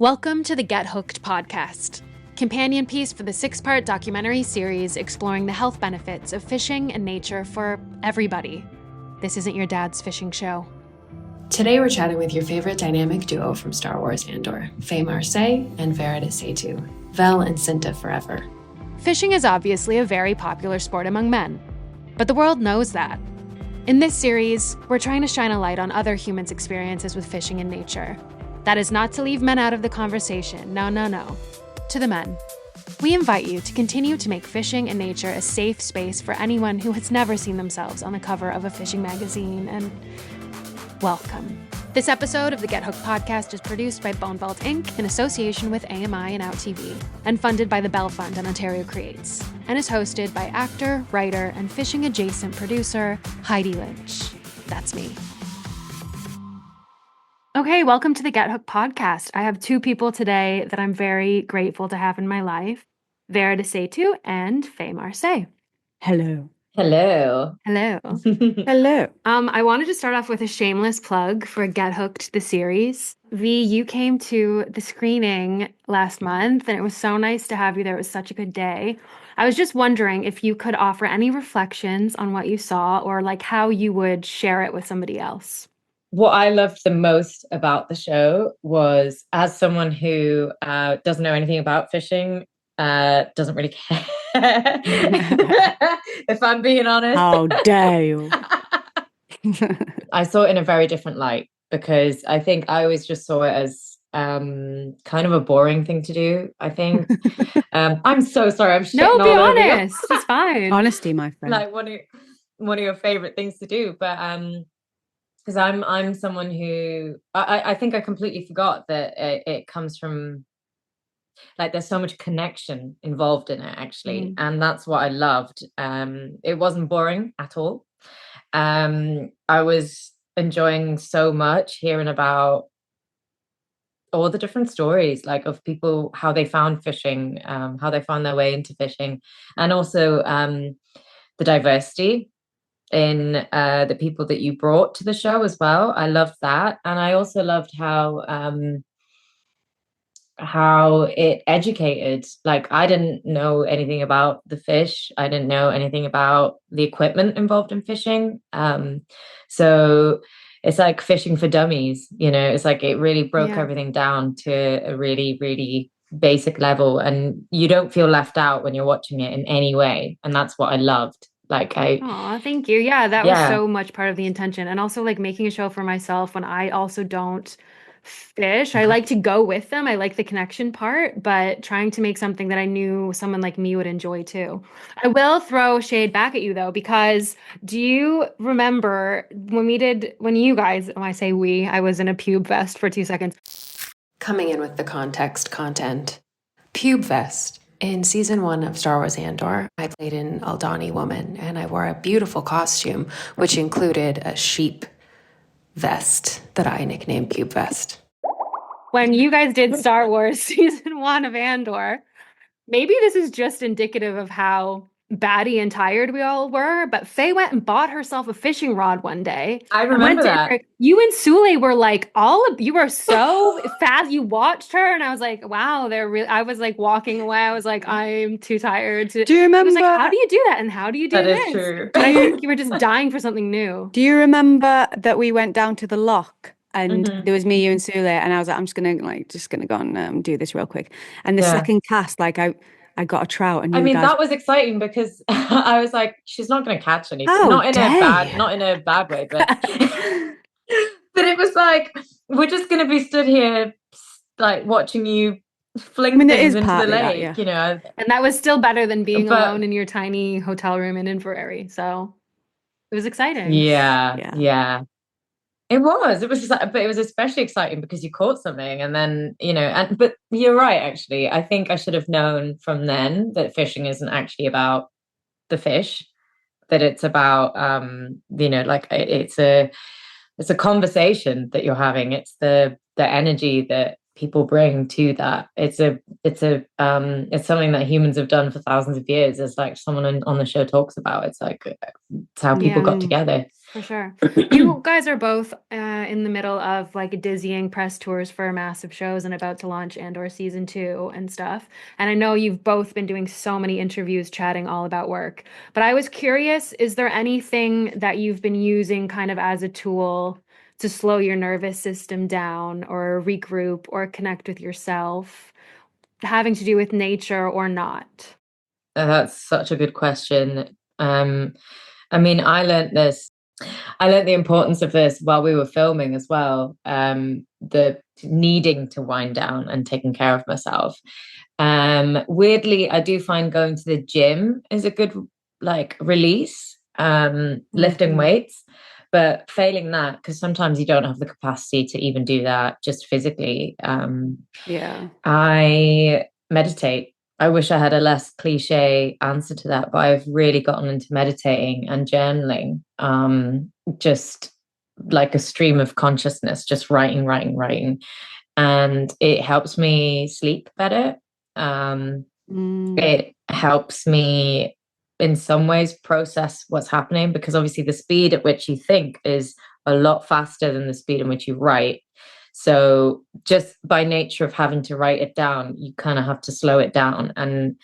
Welcome to the Get Hooked podcast, companion piece for the 6-part documentary series exploring the health benefits of fishing and nature for everybody. This isn't your dad's fishing show. Today we're chatting with your favorite dynamic duo from Star Wars Andor, Faye Marsay and Varada and Sethu, Vel and Cinta forever. Fishing is obviously a very popular sport among men, but the world knows that. In this series, we're trying to shine a light on other humans' experiences with fishing and nature. That is not to leave men out of the conversation, no. To the men, we invite you to continue to make fishing and nature a safe space for anyone who has never seen themselves on the cover of a fishing magazine, and welcome. This episode of the Get Hooked podcast is produced by Bonebelt Inc. in association with AMI and OUTtv, and funded by the Bell Fund and Ontario Creates, and is hosted by actor, writer, and fishing-adjacent producer Heidi Lynch. That's me. Okay, welcome to the Get Hooked podcast. I have two people today that I'm very grateful to have in my life, Varada Sethu and Faye Marsay. Hello. Hello. Hello. I wanted to start off with a shameless plug for Get Hooked, the series. V, you came to the screening last month, and it was so nice to have you there. It was such a good day. I was just wondering if you could offer any reflections on what you saw or like how you would share it with somebody else. What I loved the most about the show was, as someone who doesn't know anything about fishing, doesn't really care, if I'm being honest. How dare you? I saw it in a very different light, because I think I always just saw it as kind of a boring thing to do, I think. I'm so sorry. I'm shitting No, be all over you. honest. It's fine. Honesty, my friend. Like one of your favorite things to do, but because I'm someone who I think I completely forgot that it comes from, like, there's so much connection involved in it, actually. And that's what I loved. It wasn't boring at all. I was enjoying so much hearing about all the different stories, like, of people, how they found fishing, how they found their way into fishing, and also the diversity in the people that you brought to the show as well. I loved that. And I also loved how it educated. Like, I didn't know anything about the fish. I didn't know anything about the equipment involved in fishing. So it's like fishing for dummies, you know. It's like it really broke everything down to a really, really basic level. And you don't feel left out when you're watching it in any way. And that's what I loved. Aw, thank you. Yeah, that was so much part of the intention. And also, like, making a show for myself when I also don't fish. I like to go with them. I like the connection part, but trying to make something that I knew someone like me would enjoy too. I will throw shade back at you though, because do you remember when you guys, when I say we, I was in a pube vest for 2 seconds. Coming in with the content. Pube Fest. In season 1 of Star Wars Andor, I played an Aldani woman, and I wore a beautiful costume, which included a sheep vest that I nicknamed Pube Vest. When you guys did Star Wars season 1 of Andor, maybe this is just indicative of how batty and tired we all were, but Faye went and bought herself a fishing rod one day. I remember that. You and Sule were like, you were so fast. You watched her, and I was like, wow, they're really. I was like walking away. I was like, I'm too tired to. Do you remember? I was like, how do you do that? And how do you do this? That is true. And I think you were just dying for something new. Do you remember that we went down to the loch and there was me, you, and Sule, and I was like, I'm just gonna go and do this real quick. And the second cast, like I got a trout, and that was exciting, because I was like, she's not going to catch anything. Not in a bad way, but but it was like, we're just going to be stood here, like, watching you fling things into the lake, you know. And that was still better than being alone in your tiny hotel room in Inverary. So it was exciting. Yeah. It was but it was especially exciting because you caught something, and then, you know, but you're right, actually. I think I should have known from then that fishing isn't actually about the fish, that it's about, you know, like, it's a conversation that you're having. It's the energy that people bring to that. It's something that humans have done for thousands of years. It's like someone on the show talks about. It's like, it's how people got together. For sure. You guys are both in the middle of like dizzying press tours for massive shows and about to launch Andor season 2 and stuff. And I know you've both been doing so many interviews chatting all about work. But I was curious, is there anything that you've been using kind of as a tool to slow your nervous system down or regroup or connect with yourself, having to do with nature or not? That's such a good question. I mean, I learned the importance of this while we were filming as well. The needing to wind down and taking care of myself. Weirdly, I do find going to the gym is a good like release, lifting weights, but failing that, because sometimes you don't have the capacity to even do that just physically. I meditate. I wish I had a less cliche answer to that, but I've really gotten into meditating and journaling, just like a stream of consciousness, just writing. And it helps me sleep better. It helps me in some ways process what's happening, because obviously the speed at which you think is a lot faster than the speed in which you write. So just by nature of having to write it down, you kind of have to slow it down, and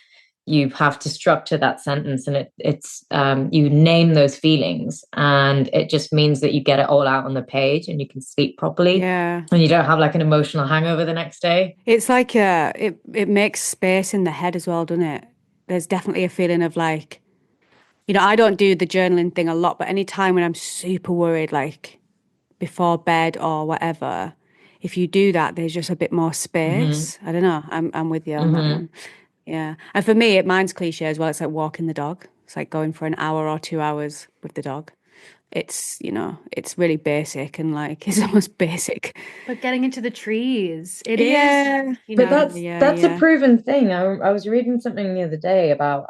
you have to structure that sentence, and it's you name those feelings, and it just means that you get it all out on the page and you can sleep properly. Yeah. And you don't have like an emotional hangover the next day. It's like it makes space in the head as well, doesn't it? There's definitely a feeling of like, I don't do the journaling thing a lot, but any time when I'm super worried, like before bed or whatever, if you do that, there's just a bit more space. I don't know. I'm with you on that one. Yeah. And for me, mine's cliche as well. It's like walking the dog. It's like going for an hour or 2 hours with the dog. It's, it's really basic and like it's almost basic. But getting into the trees, it is. But that's a proven thing. I was reading something the other day about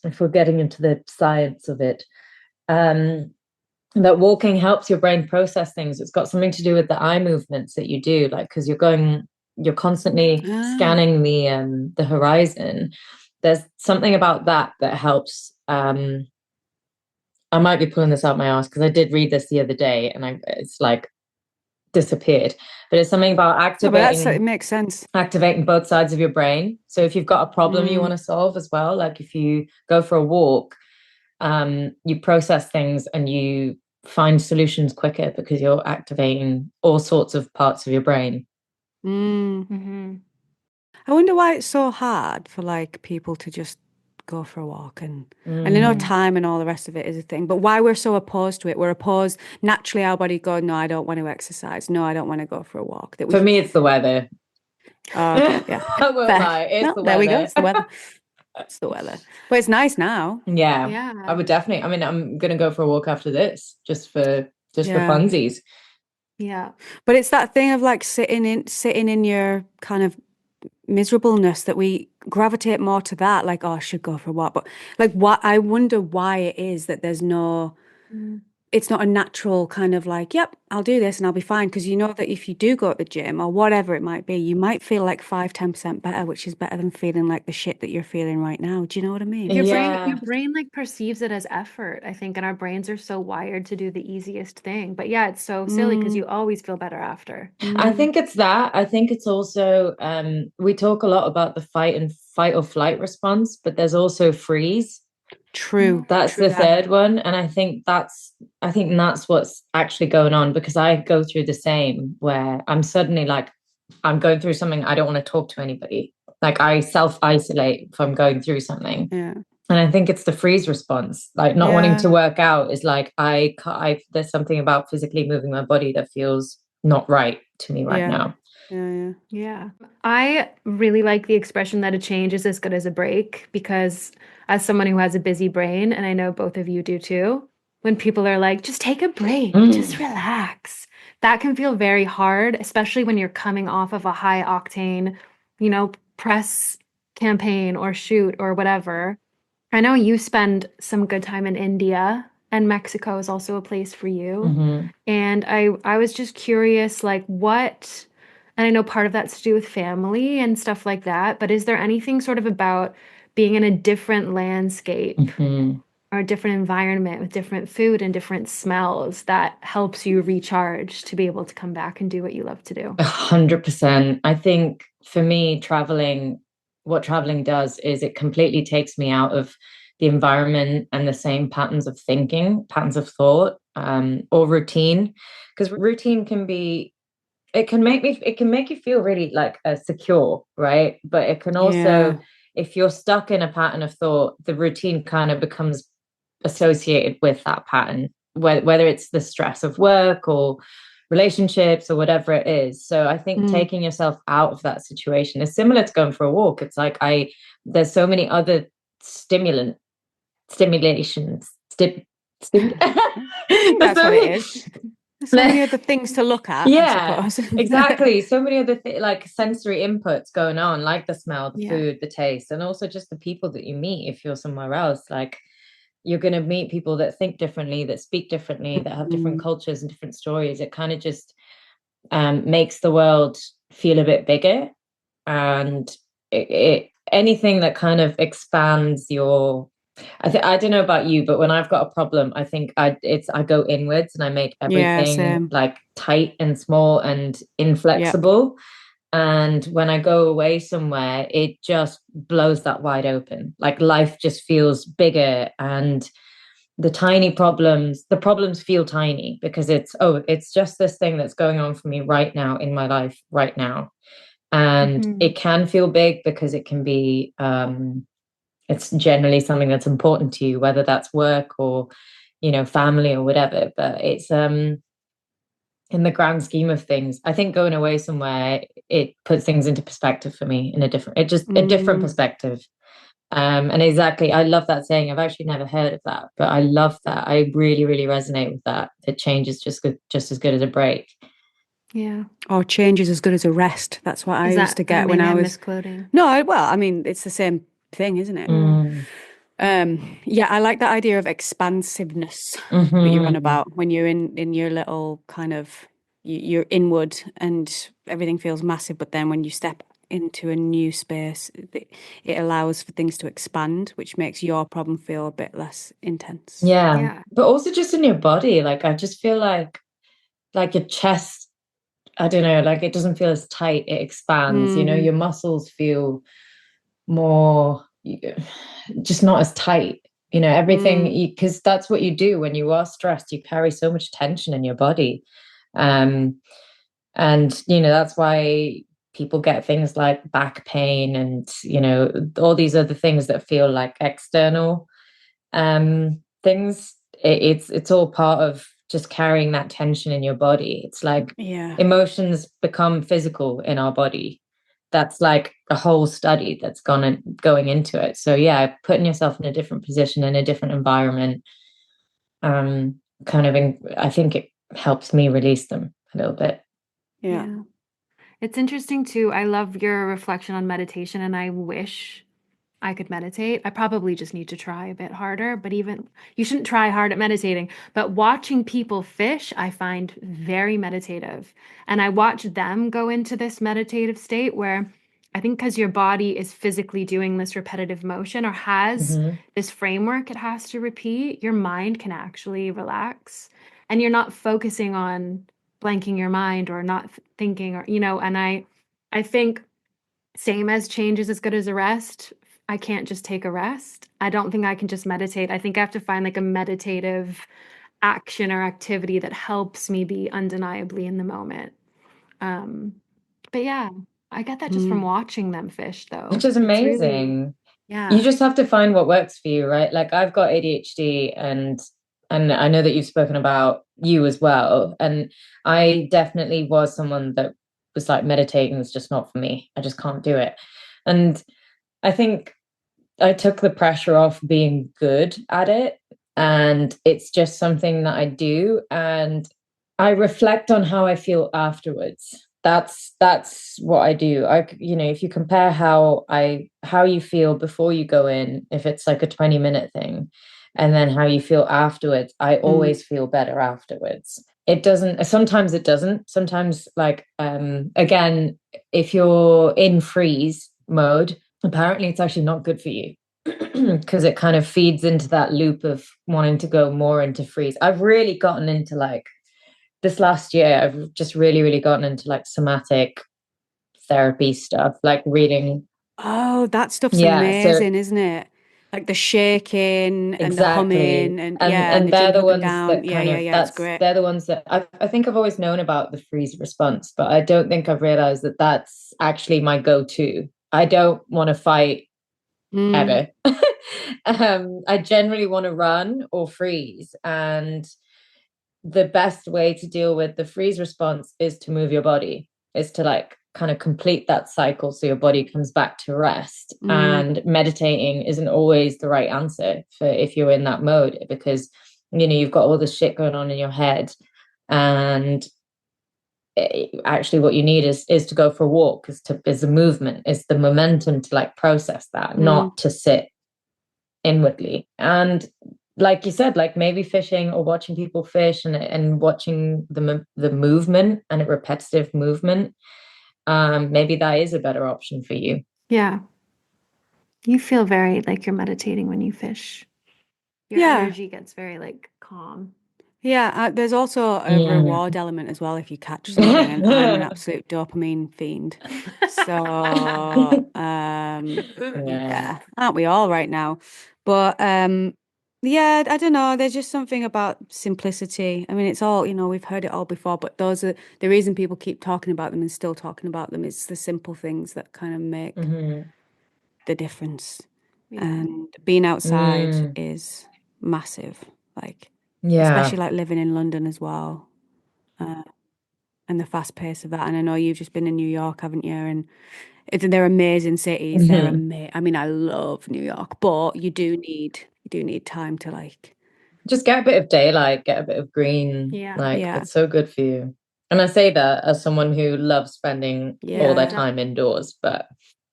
if we're getting into the science of it, that walking helps your brain process things. It's got something to do with the eye movements that you do, like because you're constantly scanning the horizon. There's something about that helps. I might be pulling this out my ass because I did read this the other day and it's like disappeared. But it's something about activating. It makes sense. Activating both sides of your brain. So if you've got a problem you want to solve as well, like if you go for a walk, you process things and you find solutions quicker because you're activating all sorts of parts of your brain. I wonder why it's so hard for like people to just go for a walk and I know time and all the rest of it is a thing, but why we're so opposed to it. We're opposed. Naturally our body go, no, I don't want to exercise, no, I don't want to go for a walk. For me it's the weather. Okay, yeah. I won't lie, it's the weather. There we go, it's the weather. It's the weather. But it's nice now. Yeah. I would definitely, I mean, I'm gonna go for a walk after this just for funsies. Yeah. But it's that thing of like sitting in your kind of miserableness that we gravitate more to that, like, oh, I should go for a walk. But like, what I wonder why it is that there's no it's not a natural kind of like, yep, I'll do this and I'll be fine. Because you know that if you do go to the gym or whatever it might be, you might feel like 5-10% better, which is better than feeling like the shit that you're feeling right now. Do you know what I mean? Your brain like perceives it as effort, I think, and our brains are so wired to do the easiest thing. But yeah, it's so silly because you always feel better after. I think it's that. I think it's also we talk a lot about the fight or flight response, but there's also freeze. True. That's the third one. And I think that's what's actually going on, because I go through the same where I'm suddenly like, I'm going through something, I don't want to talk to anybody. Like I self-isolate if I'm going through something. Yeah. And I think it's the freeze response, like not wanting to work out is like, there's something about physically moving my body that feels not right to me right now. Yeah. I really like the expression that a change is as good as a break, because as someone who has a busy brain, and I know both of you do too, when people are like, just take a break, just relax, that can feel very hard, especially when you're coming off of a high octane, press campaign or shoot or whatever. I know you spend some good time in India, and Mexico is also a place for you. And I was just curious, like what, and I know part of that's to do with family and stuff like that, but is there anything sort of about being in a different landscape or a different environment with different food and different smells that helps you recharge to be able to come back and do what you love to do. 100%. I think for me, what traveling does is it completely takes me out of the environment and the same patterns of thinking, patterns of thought, or routine. Because routine it can make you feel really like secure, right? But it can also, if you're stuck in a pattern of thought, the routine kind of becomes associated with that pattern, whether it's the stress of work or relationships or whatever it is. So I think taking yourself out of that situation is similar to going for a walk. It's like there's so many other stimulations. That's what it is. There's so many other things to look at. Yeah, I suppose. exactly. So many other like sensory inputs going on, like the smell, the food, the taste, and also just the people that you meet if you're somewhere else. Like, you're going to meet people that think differently, that speak differently, that have different cultures and different stories. It kind of just makes the world feel a bit bigger, and anything that kind of expands your. I don't know about you, but when I've got a problem, I think I go inwards and I make everything like tight and small and inflexible. Yep. And when I go away somewhere, it just blows that wide open. Like, life just feels bigger, and the problems feel tiny because it's just this thing that's going on for me right now in my life right now. And it can feel big because it can be, it's generally something that's important to you, whether that's work or, family or whatever. But it's, in the grand scheme of things, I think going away somewhere, it puts things into perspective for me a different perspective. And exactly, I love that saying. I've actually never heard of that, but I love that. I really, really resonate with that. That change is just as good as a break. Yeah. Or change is as good as a rest. That's what I used to get when I was misquoting. No, I mean, it's the same thing, isn't it? I like that idea of expansiveness that you're on about when you're in your little kind of you're inward and everything feels massive, but then when you step into a new space, it allows for things to expand, which makes your problem feel a bit less intense. Yeah. But also just in your body, like, I just feel like your chest, I don't know, like, it doesn't feel as tight, it expands. Your muscles feel more, just not as tight, everything, because that's what you do when you are stressed. You carry so much tension in your body, and that's why people get things like back pain and all these other things that feel like external things. It's all part of just carrying that tension in your body. It's like emotions become physical in our body. That's like a whole study that's going into it. So putting yourself in a different position, in a different environment, I think it helps me release them a little bit. Yeah. It's interesting too. I love your reflection on meditation, and I wish I could meditate. I probably just need to try a bit harder, but even you shouldn't try hard at meditating, but watching people fish, I find very meditative. And I watch them go into this meditative state where I think because your body is physically doing this repetitive motion or has this framework it has to repeat, your mind can actually relax and you're not focusing on blanking your mind or not thinking or, and I think same as change is as good as a rest. I can't just take a rest. I don't think I can just meditate. I think I have to find like a meditative action or activity that helps me be undeniably in the moment. But yeah, I get that just from watching them fish though. Which is amazing. You just have to find what works for you, right? Like, I've got ADHD and I know that you've spoken about you as well. And I definitely was someone that was like, meditating is just not for me. I just can't do it. And I think I took the pressure off being good at it. And it's just something that I do. And I reflect on how I feel afterwards. That's what I do. If you compare how you feel before you go in, if it's like a 20-minute thing, and then how you feel afterwards, I always feel better afterwards. Sometimes it doesn't. Sometimes, like, again, if you're in freeze mode, apparently it's actually not good for you. because it kind of feeds into that loop of wanting to go more into freeze. I've really gotten into like this last year, I've just really gotten into like somatic therapy stuff, like reading. Oh, that stuff's Yeah, so amazing, isn't it? Like the shaking and the exactly. humming and And the they're jumping the up and ones down. that Yeah, kind yeah, of yeah. It's great. they're the ones that I think I've always known about the freeze response, but I don't think I've realized that that's actually my go-to. I don't want to fight Mm, ever. I generally want to run or freeze. And the best way to deal with the freeze response is to move your body, is to like kind of complete that cycle so your body comes back to rest. mm, And meditating isn't always the right answer for if you're in that mode, because you've got all this shit going on in your head. And actually what you need is to go for a walk, is the movement, is the momentum to like process that, mm. not to sit inwardly. And like you said, like maybe fishing or watching people fish and watching the movement and a repetitive movement, maybe that is a better option for you. Yeah. You feel very like you're meditating when you fish. Your Yeah, energy gets very like calm. yeah. There's also a Mm. reward element as well if you catch something, and I'm an absolute dopamine fiend. So, Yeah. yeah, aren't we all right now? But yeah, I don't know. There's just something about simplicity. I mean, it's all, we've heard it all before, but those are the reason people keep talking about them and still talking about them. It's the simple things that kind of make Mhm. the difference. Yeah. And being outside Mm. is massive, like Yeah. especially like living in London as well, and the fast pace of that. And I know you've just been in New York, haven't you? And they're amazing cities. They're Mhm. amazing. I mean, I love New York, but you do need time to like, Just get a bit of daylight, get a bit of green. Yeah. Like yeah, it's so good for you. And I say that as someone who loves spending all their yeah. time indoors, but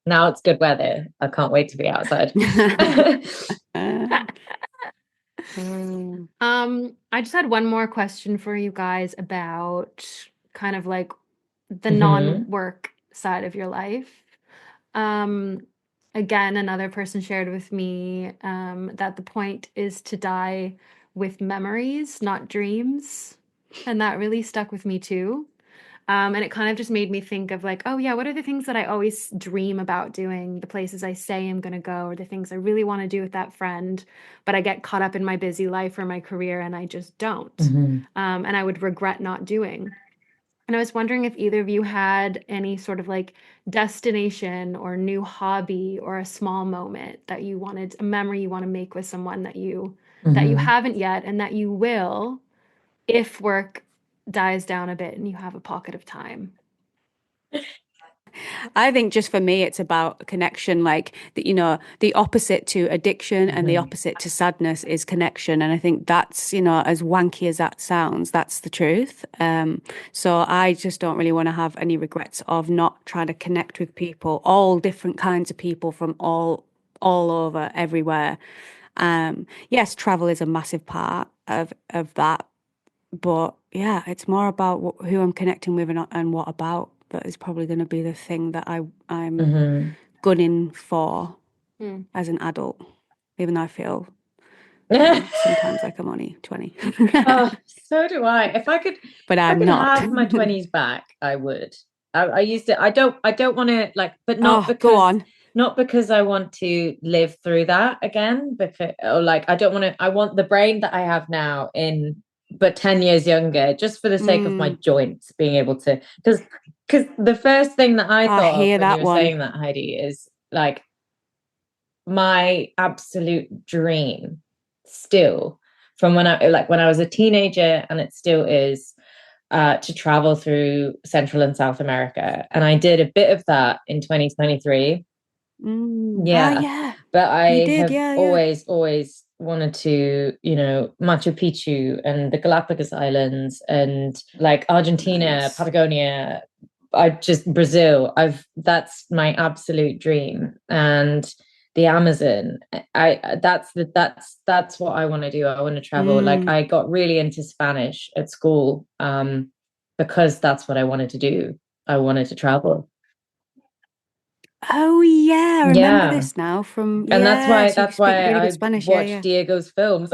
now it's good weather. I can't wait to be outside. Mm, I just had one more question for you guys about kind of like the Hmm. non-work side of your life. Um, Again, another person shared with me that the point is to die with memories, not dreams. And that really stuck with me too. And it kind of just made me think of like, oh yeah, what are the things that I always dream about doing, the places I say I'm going to go, or the things I really want to do with that friend, but I get caught up in my busy life or my career and I just don't. Hmm. And I would regret not doing. And I was wondering if either of you had any sort of like destination or new hobby or a small moment that you wanted, a memory you want to make with someone that you Hmm. haven't yet and that you will if work dies down a bit and you have a pocket of time. I think just for me, it's about connection. Like the opposite to addiction and the Hmm. opposite to sadness is connection. And I think that's, as wanky as that sounds, that's the truth. So I just don't really want to have any regrets of not trying to connect with people, all different kinds of people from all over, everywhere. Yes, travel is a massive part of that, but yeah, it's more about who I'm connecting with and what about. That is probably going to be the thing that I'm Hmm. gunning for Hmm. as an adult, even though I feel, sometimes like I'm only 20. Oh, so do I. But If I I'm could not. have my 20s back, I would. I used to, I don't want to like, but Oh, go on. not because I want to live through that again, because, or like, I don't want to, I want the brain that I have now but 10 years younger, just for the sake of my Mm, joints being able to, because the first thing that I I thought of hear when you that were one. saying that, Heidi, is like my absolute dream still from when I was a teenager, and it still is, to travel through Central and South America. And I did a bit of that in 2023. Ah, Yeah. yeah. But You I did. have Yeah, yeah. always wanted to, Machu Picchu and the Galapagos Islands and like Argentina, Nice. Patagonia, Brazil. That's my absolute dream. And the Amazon. That's what I want to do. I want to travel. Like Mm. I got really into Spanish at school, because that's what I wanted to do. I wanted to travel. Oh yeah, I remember Yeah. this now from And so you that's speak why really good I Spanish. Yeah, watch yeah. Diego's films.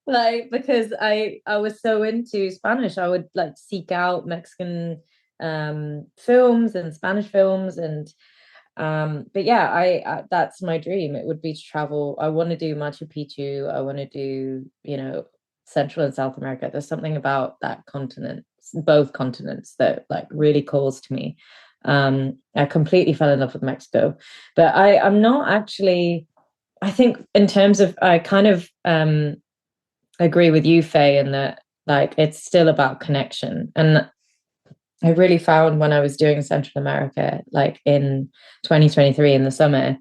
Like, because I was so into Spanish, I would like seek out Mexican films and Spanish films, and but yeah, I that's my dream. It would be to travel. I want to do Machu Picchu. I want to do, you know, Central and South America. There's something about that continent, both continents, that like really calls to me. I completely fell in love with Mexico, but I'm not actually. I think in terms of, I kind of agree with you, Faye, in that like it's still about connection. And I really found when I was doing Central America, like in 2023 in the summer,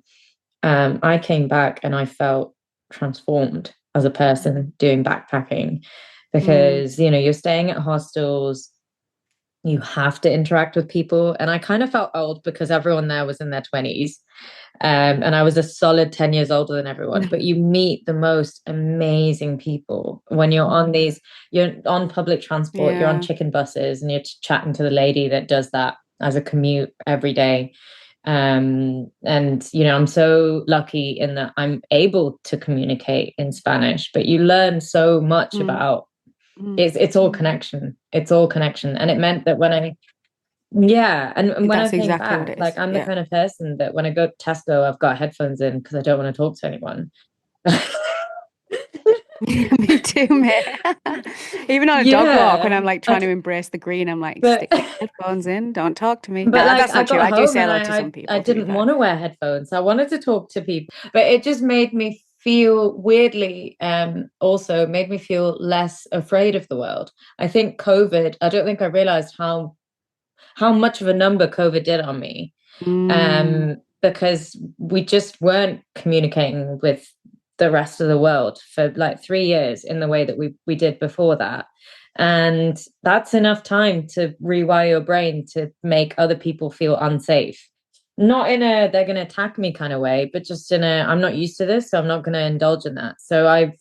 I came back and I felt transformed as a person doing backpacking, because you know, you're staying at hostels, you have to interact with people, and I kind of felt old because everyone there was in their 20s. And I was a solid 10 years older than everyone, but you meet the most amazing people when you're on public transport, you're on Yeah. chicken buses, and you're chatting to the lady that does that as a commute every day. And you know, I'm so lucky in that I'm able to communicate in Spanish, but you learn so much about it's all connection. It's all connection. And it meant that and when I That's came exactly what back, it like is. I'm the Yeah. kind of person that when I go to Tesco, I've got headphones in because I don't want to talk to anyone. Me too, mate. Even on a dog walk, when Yeah. I'm like trying to embrace the green, I'm like, But stick your headphones in, don't talk to me. but like That's I not true. got I do home say and hello to some I people, to be didn't fair. want to wear headphones. I wanted to talk to people, but it just made me feel weirdly, also made me feel less afraid of the world. I think COVID, I don't think I realized how much of a number COVID did on me. Because we just weren't communicating with the rest of the world for like 3 years in the way that we did before that. And that's enough time to rewire your brain to make other people feel unsafe. Not in a they're going to attack me kind of way, but just in a I'm not used to this, so I'm not going to indulge in that. So I've,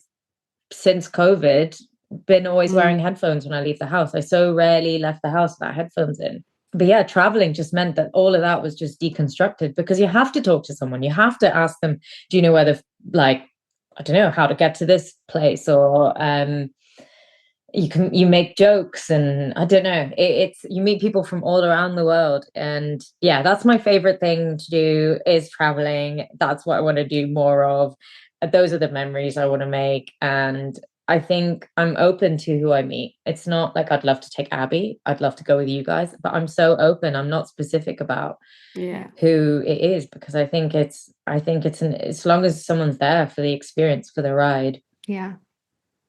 since COVID, been always wearing headphones when I leave the house. I so rarely left the house without headphones in. But yeah, traveling just meant that all of that was just deconstructed, because you have to talk to someone. You have to ask them, do you know whether, like, I don't know, how to get to this place, or you make jokes, and I don't know, it's you meet people from all around the world. And yeah, that's my favorite thing to do, is traveling. That's what I want to do more of. Those are the memories I want to make. And I think I'm open to who I meet. It's not like I'd love to take Abby, I'd love to go with you guys, but I'm so open. I'm not specific about who it is, because I think it's as long as someone's there for the experience, for the ride. Yeah,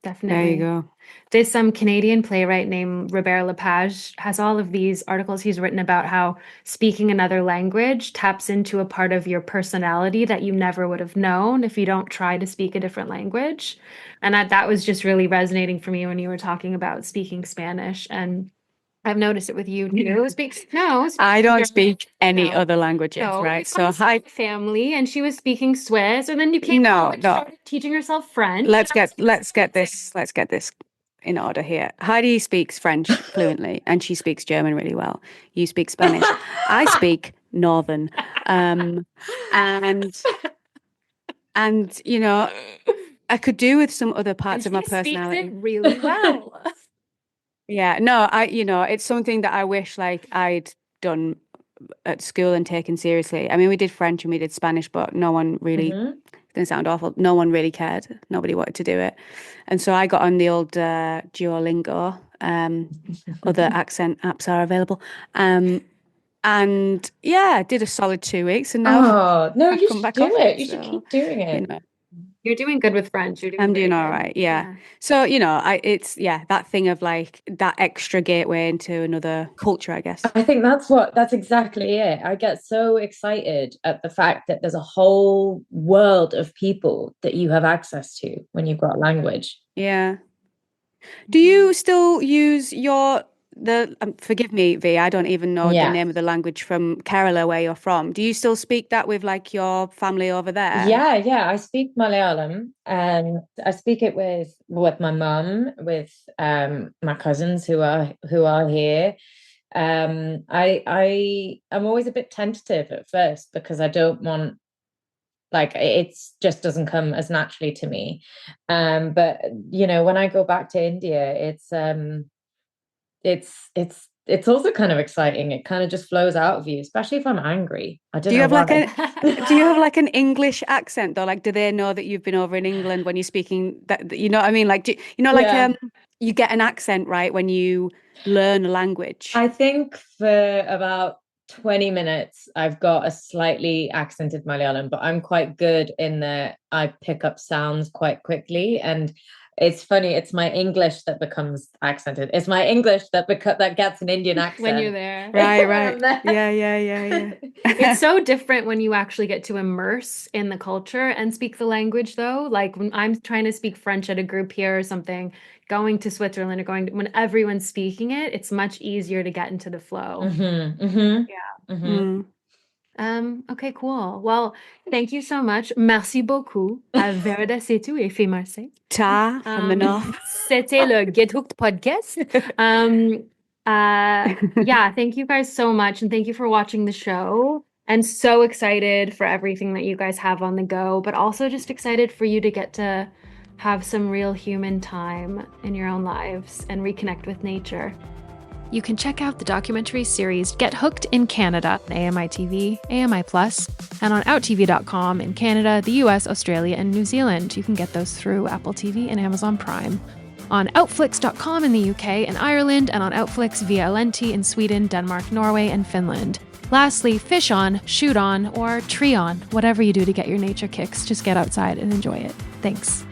definitely. There you go. There's some Canadian playwright named Robert Lepage, has all of these articles he's written about how speaking another language taps into a part of your personality that you never would have known if you don't try to speak a different language. And that was just really resonating for me when you were talking about speaking Spanish. And I've noticed it with you too. I don't speak any No. other languages, No, right? so hi family, and she was speaking Swiss, and then you came home and started teaching herself French. Let's get this in order here. Heidi speaks French fluently, and she speaks German really well. You speak Spanish. I speak Northern, and you know, I could do with some other parts of my personality. Speaks it really well. Yeah, no, it's something that I wish like I'd done at school and taken seriously. I mean, we did French and we did Spanish, but no one really, it's gonna sound awful, no one really cared. Nobody wanted to do it. And so I got on the old Duolingo. Other accent apps are available. And yeah, did a solid 2 weeks, and now No, I've you come should back do off it. it. You should So, keep doing it. You're doing good with French. I'm doing all right. Yeah. So, it's that thing of like that extra gateway into another culture, I guess. I think that's exactly it. I get so excited at the fact that there's a whole world of people that you have access to when you've got language. Yeah. Do you still use forgive me, V, I don't even know the name of the language from Kerala, where you're from. Do you still speak that with like your family over there? Yeah. I speak Malayalam, and I speak it with my mum, with my cousins who are here. I'm always a bit tentative at first because I don't want, like, it's just doesn't come as naturally to me. But you know, when I go back to India, it's also kind of exciting. It kind of just flows out of you, especially if I'm angry. I don't Do you know have like why. do you have like an English accent though? Like, do they know that you've been over in England when you're speaking that, you know what I mean? Like, like Yeah. you get an accent, right, when you learn a language. I think for about 20 minutes, I've got a slightly accented Malayalam, but I'm quite good in that I pick up sounds quite quickly. And it's funny, it's my English that becomes accented. It's my English that gets an Indian accent. When you're there. Right. Yeah. It's so different when you actually get to immerse in the culture and speak the language, though. Like when I'm trying to speak French at a group here or something, going to Switzerland or when everyone's speaking it, it's much easier to get into the flow. Okay, cool. Well, thank you so much. Merci beaucoup à Varada, Sethu et Fayes Marsay. Ta from the north. C'était le Get Hooked podcast. Yeah, thank you guys so much, and thank you for watching the show. And so excited for everything that you guys have on the go, but also just excited for you to get to have some real human time in your own lives and reconnect with nature. You can check out the documentary series Get Hooked in Canada on AMI-tv, AMI+, and on OUTtv.com in Canada, the US, Australia, and New Zealand. You can get those through Apple TV and Amazon Prime. On OUTflix.com in the UK and Ireland, and on OUTflix via Allente in Sweden, Denmark, Norway, and Finland. Lastly, fish on, shoot on, or tree on, whatever you do to get your nature kicks. Just get outside and enjoy it. Thanks.